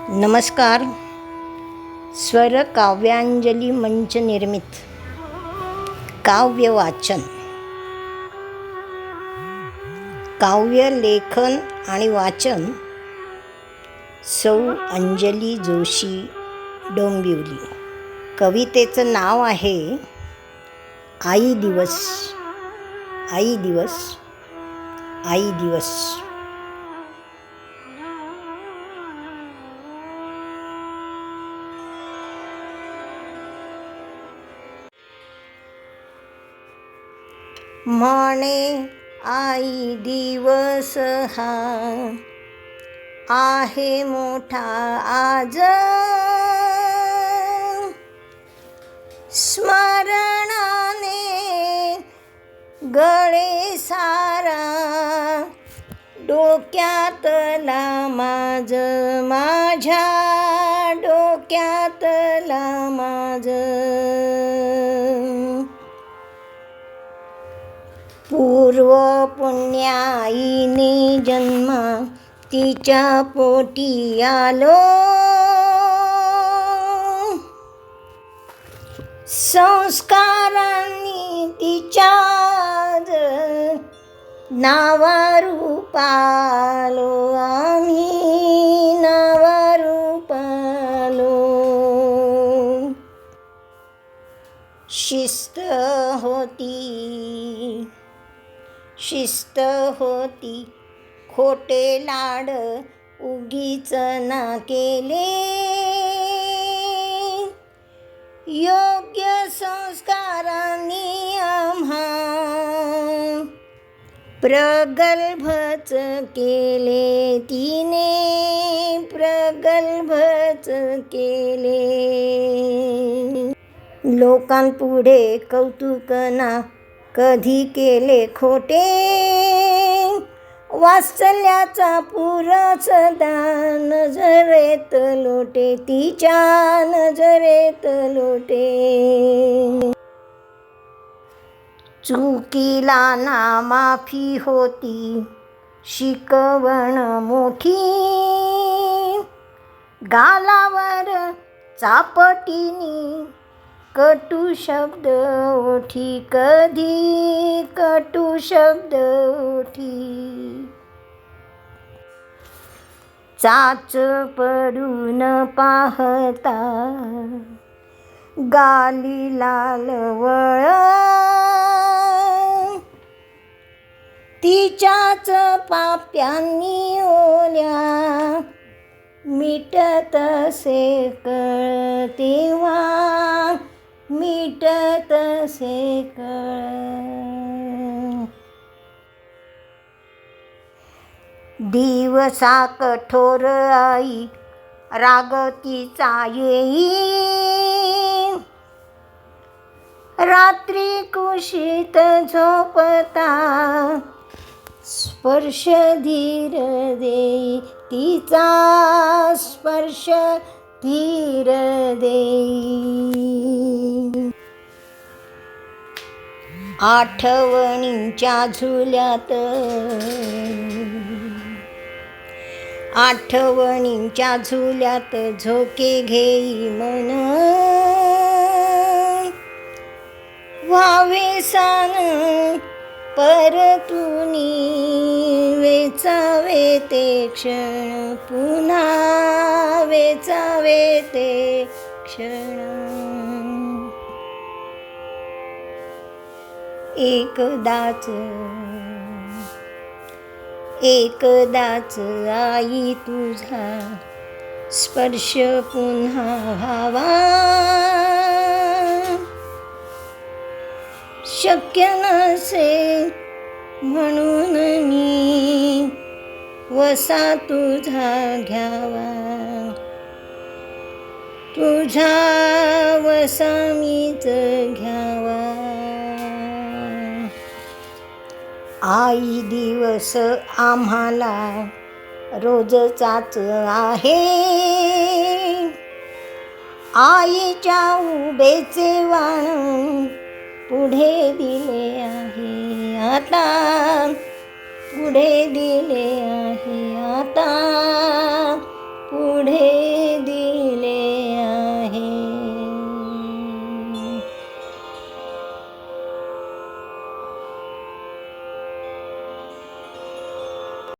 नमस्कार. स्वर काव्यांजली मंच निर्मित काव्य वाचन, काव्य लेखन आणि वाचन सौ अंजली जोशी डोंबिवली. कवितेचं नाव आहे आई दिवस. आई दिवस, आई दिवस. म्हणे आई दिवस हा आहे मोठा आज, स्मरणाने गळे सारा डोक्यातला माझ, माझ्या डोक्यातला माझ. पूर्व पुण्याईने जन्मा तिच्या पोटी आलो, संस्कारांनी तिच्या नावारू पालो, आम्ही नावारू पालो. शिस्त होती, शिस्त होती, खोटे लाड उगीच ना केले, योग्य संस्कारांनी आम्हा प्रगल्भच केले, तिने प्रगल्भच केले. लोकांपुढे कौतुक ना कधी केले खोटे, वात्सल्याचा पूर सदा नजरेत लोटे, तिच्या नजरेत लोटे. चुकीला ना माफी होती, शिकवण मोठी, गालावर चापटीनी कटू शब्द ओठी, कधी कटू शब्द ओठी. चाच पडून पाहता गाली लाल वळ, तिच्याच पाप्यांनी ओल्या मिटत से कळ, तेव्हा मिटत से कळ. दिवसा कठोर आई राग तिचा येई, रात्री कुशीत झोपता स्पर्श धीर देई, तिचा स्पर्श धीर देई. आठवणींच्या झुल्यात, आठवणींच्या झुल्यात झोके घेई मन, व्हावे सान परतुनी वेचावे ते क्षण, पुन्हा वेचावे ते क्षण. एकदाच, एकदाच आई तुझा स्पर्श पुन्हा व्हावा, शक्य नसे म्हणून मी वसा तुझा घ्यावा, तुझा वसा मीच घ्यावा. आई दिवस आम्हाला रोजचाच आहे, आईच्या उभेचे वाण पुढे दिले आहे आता, पुढे दिले आहे आता.